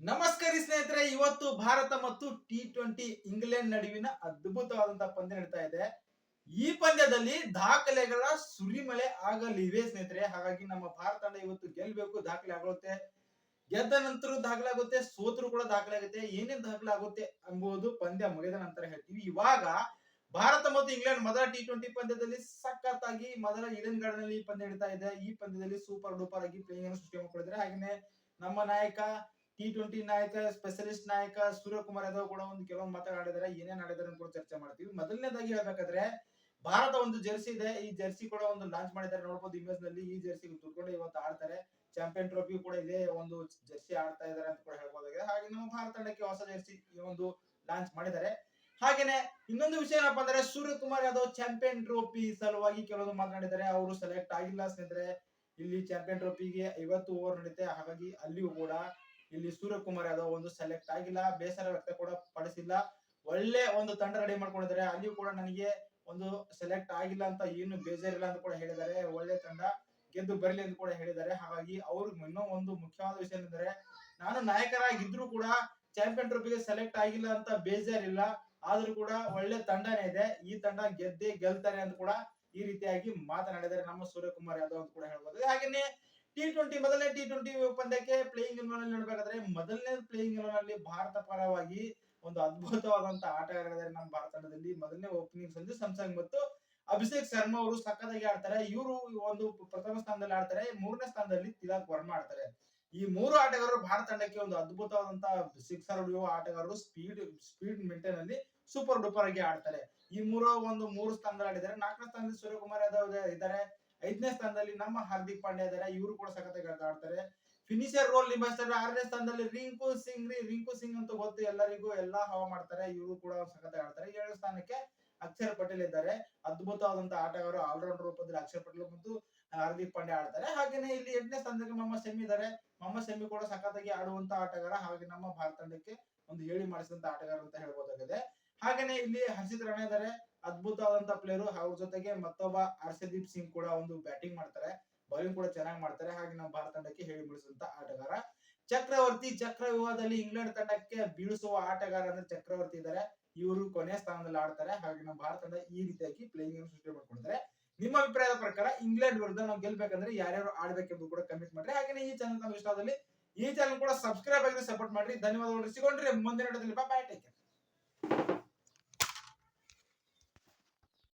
ನಮಸ್ಕಾರ ಸ್ನೇಹಿತರೆ, ಇವತ್ತು ಭಾರತ ಮತ್ತು T20 ಇಂಗ್ಲೆಂಡ್ ನಡುವಿನ ಅದ್ಭುತವಾದಂತಹ ಪಂದ್ಯ ನಡೀತಾ ಇದೆ. ಈ ಪಂದ್ಯದಲ್ಲಿ ದಾಖಲೆಗಳ ಸುರಿಮಳೆ ಆಗಲಿವೆ ಸ್ನೇಹಿತರೆ. ಹಾಗಾಗಿ ನಮ್ಮ ಭಾರತ ತಂಡ ಇವತ್ತು ಗೆಲ್ಲಬೇಕು, ದಾಖಲೆ ಆಗುತ್ತೆ. ಗೆದ್ದ ನಂತರ ದಾಖಲೆ ಆಗುತ್ತೆ, ಸೋತರು ಕೂಡ ದಾಖಲೆ ಆಗುತ್ತೆ. ಏನೇನ್ ದಾಖಲೆ ಆಗುತ್ತೆ ಎಂಬುದು ಪಂದ್ಯ ಮುಗಿದ ನಂತರ ಹೇಳ್ತೀವಿ. ಇವಾಗ ಭಾರತ ಮತ್ತು ಇಂಗ್ಲೆಂಡ್ ಮೊದಲ T20 ಪಂದ್ಯದಲ್ಲಿ ಸಖತ್ತಾಗಿ ಮೊದಲ ಈಡನ್ ಗಾರ್ಡನ್ ನಲ್ಲಿ ಪಂದ್ಯ ನಡೀತಾ ಇದೆ. ಈ ಪಂದ್ಯದಲ್ಲಿ ಸೂಪರ್ ಡೂಪರ್ ಆಗಿ ಪ್ಲೇಯಿಂಗ್ ಅನ್ನು ಸೃಷ್ಟಿ ಮಾಡಿಕೊಂಡಿದ್ದಾರೆ. ಹಾಗೆಯೇ ನಮ್ಮ ನಾಯಕ T20 ನಾಯಕ, ಸ್ಪೆಷಲಿಸ್ಟ್ ನಾಯಕ ಸೂರ್ಯಕುಮಾರ್ ಯಾದವ್ ಕೂಡ ಒಂದು ಕೆಲವೊಂದು ಮಾತನಾಡಿದ್ದಾರೆ. ಏನೇನ್ ಆಡಿದ್ದಾರೆ ಕೂಡ ಚರ್ಚೆ ಮಾಡ್ತೀವಿ. ಮೊದಲನೇದಾಗಿ ಹೇಳ್ಬೇಕಾದ್ರೆ ಭಾರತ ಒಂದು ಜರ್ಸಿ ಇದೆ. ಈ ಜರ್ಸಿ ಕೂಡ ಒಂದು ಲಾಂಚ್ ಮಾಡಿದ್ದಾರೆ, ನೋಡಬಹುದು ಇಮೇಜ್ ನಲ್ಲಿ. ಈ ಜರ್ಸಿ ದುಡ್ಕೊಂಡು ಇವತ್ತು ಆಡ್ತಾರೆ. ಚಾಂಪಿಯನ್ ಟ್ರೋಫಿ ಕೂಡ ಇದೇ ಒಂದು ಜರ್ಸಿ ಆಡ್ತಾ ಇದ್ದಾರೆ ಅಂತ ಕೂಡ ಹೇಳ್ಬೋದಾಗಿದೆ. ಹಾಗೆ ನಮ್ಮ ಭಾರತ ತಂಡಕ್ಕೆ ಹೊಸ ಜರ್ಸಿ ಈ ಒಂದು ಲಾಂಚ್ ಮಾಡಿದ್ದಾರೆ. ಹಾಗೇನೆ ಇನ್ನೊಂದು ವಿಷಯ ಏನಪ್ಪಾ ಅಂದ್ರೆ, ಸೂರ್ಯಕುಮಾರ್ ಯಾದವ್ ಚಾಂಪಿಯನ್ ಟ್ರೋಫಿ ಸಲುವಾಗಿ ಕೆಲವೊಂದು ಮಾತನಾಡಿದ್ದಾರೆ. ಅವರು ಸೆಲೆಕ್ಟ್ ಆಗಿಲ್ಲ ಸ್ನೇಹಿತರೆ. ಇಲ್ಲಿ ಚಾಂಪಿಯನ್ ಟ್ರೋಫಿಗೆ 50 ಓವರ್ ನಡೀತೆ. ಹಾಗಾಗಿ ಅಲ್ಲಿಯೂ ಕೂಡ ಇಲ್ಲಿ ಸೂರ್ಯಕುಮಾರ್ ಯಾದವ್ ಒಂದು ಸೆಲೆಕ್ಟ್ ಆಗಿಲ್ಲ. ಬೇಸರ ವ್ಯಕ್ತ ಕೂಡ ಪಡಿಸಿಲ್ಲ. ಒಳ್ಳೆ ಒಂದು ತಂಡ ರೆಡಿ ಮಾಡ್ಕೊಂಡಿದ್ದಾರೆ. ಅಲ್ಲಿಯೂ ಕೂಡ ನನಗೆ ಒಂದು ಸೆಲೆಕ್ಟ್ ಆಗಿಲ್ಲ ಅಂತ ಏನು ಬೇಜಾರಿಲ್ಲ ಅಂತ ಕೂಡ ಹೇಳಿದ್ದಾರೆ. ಒಳ್ಳೆ ತಂಡ ಗೆದ್ದು ಬರಲಿ ಅಂತ ಕೂಡ ಹೇಳಿದ್ದಾರೆ. ಹಾಗಾಗಿ ಅವ್ರು ಇನ್ನೂ ಒಂದು ಮುಖ್ಯವಾದ ವಿಷಯ ಏನಂದ್ರೆ, ನಾನು ನಾಯಕರಾಗಿದ್ರು ಕೂಡ ಚಾಂಪಿಯನ್ ಟ್ರೋಫಿಗೆ ಸೆಲೆಕ್ಟ್ ಆಗಿಲ್ಲ ಅಂತ ಬೇಜಾರಿಲ್ಲ. ಆದ್ರೂ ಕೂಡ ಒಳ್ಳೆ ತಂಡನೇ ಇದೆ, ಈ ತಂಡ ಗೆದ್ದೇ ಗೆಲ್ತಾರೆ ಅಂತ ಕೂಡ ಈ ರೀತಿಯಾಗಿ ಮಾತನಾಡಿದ್ದಾರೆ ನಮ್ಮ ಸೂರ್ಯಕುಮಾರ್ ಯಾದವ್ ಅಂತ ಕೂಡ ಹೇಳ್ಬೋದು. ಹಾಗೇನೆ ಮೊದಲನೇ T20 ಪಂದ್ಯಕ್ಕೆ ಪ್ಲೇಯಿಂಗ್ ನಲ್ಲಿ ನೋಡಬೇಕಾದ್ರೆ, ಮೊದಲನೇ ಪ್ಲೇಯಿಂಗ್ ನಲ್ಲಿ ಭಾರತ ಪರವಾಗಿ ಒಂದು ಅದ್ಭುತವಾದಂತಹ ಆಟಗಾರರಿದ್ದಾರೆ ನಮ್ಮ ಭಾರತ ತಂಡದಲ್ಲಿ. ಮೊದಲನೇ ಓಪನಿಂಗ್ ಸಂಜು ಸ್ಯಾಮ್ಸನ್ ಮತ್ತು ಅಭಿಷೇಕ್ ಶರ್ಮಾ ಅವರು ಸಖತ್ತಾಗಿ ಆಡ್ತಾರೆ. ಇವರು ಒಂದು ಪ್ರಥಮ ಸ್ಥಾನದಲ್ಲಿ ಆಡ್ತಾರೆ. ಮೂರನೇ ಸ್ಥಾನದಲ್ಲಿ ತಿಲಕ್ ವರ್ಮಾ ಆಡ್ತಾರೆ. ಈ ಮೂರು ಆಟಗಾರರು ಭಾರತ ತಂಡಕ್ಕೆ ಒಂದು ಅದ್ಭುತವಾದಂತಹ ಸಿಕ್ಸರ್ ಹೊಡೆಯುವ ಆಟಗಾರರು. ಸ್ಪೀಡ್ ಮೇಂಟೈನ್ ಅಲ್ಲಿ ಸೂಪರ್ ಡೂಪರ್ ಆಗಿ ಆಡ್ತಾರೆ. ಈ ಮೂರು ಸ್ಥಾನದಲ್ಲಿ ಆಡಿದ್ದಾರೆ. ನಾಲ್ಕನೇ ಸ್ಥಾನದಲ್ಲಿ ಸೂರ್ಯಕುಮಾರ್ ಯಾದವ್ ಇದ್ದಾರೆ. 5ನೇ ಸ್ಥಾನದಲ್ಲಿ ನಮ್ಮ ಹಾರ್ದಿಕ್ ಪಾಂಡ್ಯ ಇದ್ದಾರೆ. ಇವರು ಕೂಡ ಸಖತ್ತಾಗಿ ಆಡ್ತಾರೆ. Finisher roll ನಿಭಾಯಿಸ್ತಾರೆ. 6ನೇ ಸ್ಥಾನದಲ್ಲಿ ರಿಂಕು ಸಿಂಗ್ ಅಂತ ಗೊತ್ತು ಎಲ್ಲರಿಗೂ, ಎಲ್ಲಾ ಹವಾ ಮಾಡ್ತಾರೆ. ಇವರು ಕೂಡ ಸಖತ್ತಾಗಿ ಆಡ್ತಾರೆ. 7ನೇ ಸ್ಥಾನಕ್ಕೆ ಅಕ್ಷರ್ ಪಟೇಲ್ ಇದ್ದಾರೆ. ಅದ್ಭುತವಾದಂತಹ ಆಟಗಾರ, ಆಲ್ರೌಂಡರ್ ರೂಪದಲ್ಲಿ ಅಕ್ಷರ್ ಪಟೇಲ್ ಮತ್ತು ಹಾರ್ದಿಕ್ ಪಾಂಡ್ಯ ಆಡ್ತಾರೆ. ಹಾಗೇನೆ ಇಲ್ಲಿ 8ನೇ ಸ್ಥಾನದಲ್ಲಿ ಮೊಹಮ್ಮದ್ ಶಮಿ ಇದ್ದಾರೆ. ಮೊಹಮ್ಮದ್ ಶಮಿ ಕೂಡ ಸಖತ್ತಾಗಿ ಆಡುವಂತ ಆಟಗಾರ. ಹಾಗೆ ನಮ್ಮ ಭಾರತ ತಂಡಕ್ಕೆ ಒಂದು ಹೇಳಿ ಮಾಡಿಸಿದಂತ ಆಟಗಾರ ಅಂತ ಹೇಳ್ಬೋದಾಗಿದೆ. ಹಾಗೇನೆ ಇಲ್ಲಿ ಹರ್ಷಿತ್ ರಾಣಾ ಇದ್ದಾರೆ, ಅದ್ಭುತವಾದಂತಹ ಪ್ಲೇಯರ್. ಅವ್ರ ಜೊತೆಗೆ ಮತ್ತೊಬ್ಬ ಹರ್ಷದೀಪ್ ಸಿಂಗ್ ಕೂಡ ಒಂದು ಬ್ಯಾಟಿಂಗ್ ಮಾಡ್ತಾರೆ, ಬೌಲಿಂಗ್ ಕೂಡ ಚೆನ್ನಾಗಿ ಮಾಡ್ತಾರೆ. ಹಾಗೆ ನಮ್ಮ ಭಾರತ ತಂಡಕ್ಕೆ ಹೇಳಿ ಮುಡಿಸಿದಂತ ಆಟಗಾರ ಚಕ್ರವ್ಯೂಹದಲ್ಲಿ ಇಂಗ್ಲೆಂಡ್ ತಂಡಕ್ಕೆ ಬೀಳಿಸುವ ಆಟಗಾರ ಅಂದ್ರೆ ಚಕ್ರವರ್ತಿ ಇದ್ದಾರೆ. ಇವರು ಕೊನೆಯ ಸ್ಥಾನದಲ್ಲಿ ಆಡ್ತಾರೆ. ಹಾಗೆ ನಮ್ಮ ಭಾರತ ತಂಡ ಈ ರೀತಿಯಾಗಿ ಪ್ಲೇಯಿಂಗ್ ಸೃಷ್ಟಿ ಮಾಡ್ಕೊಂಡಿದ್ದಾರೆ. ನಿಮ್ಮ ಅಭಿಪ್ರಾಯದ ಪ್ರಕಾರ ಇಂಗ್ಲೆಂಡ್ ವಿರುದ್ಧ ನಾವು ಗೆಲ್ಬೇಕಂದ್ರೆ ಯಾರ್ಯಾರು ಆಡ್ಬೇಕೆಂದು ಕೂಡ ಕಮೆಂಟ್ ಮಾಡ್ರಿ. ಹಾಗೆ ಈ ಚಾನಲ್ ನಮ್ಗೆ ಇಷ್ಟ ಆದಲ್ಲಿ ಈ ಚಾನಲ್ ಕೂಡ ಸಬ್ಸ್ಕ್ರೈಬ್ ಆಗಿ ಸಪೋರ್ಟ್ ಮಾಡ್ರಿ. ಧನ್ಯವಾದಗಳು. ಸಿಗೋಣ್ರಿ ಮುಂದಿನ ವಿಡಿಯೋದಲ್ಲಿ. ಬಾಯ್, ಟೇಕ್ ಕೇರ್.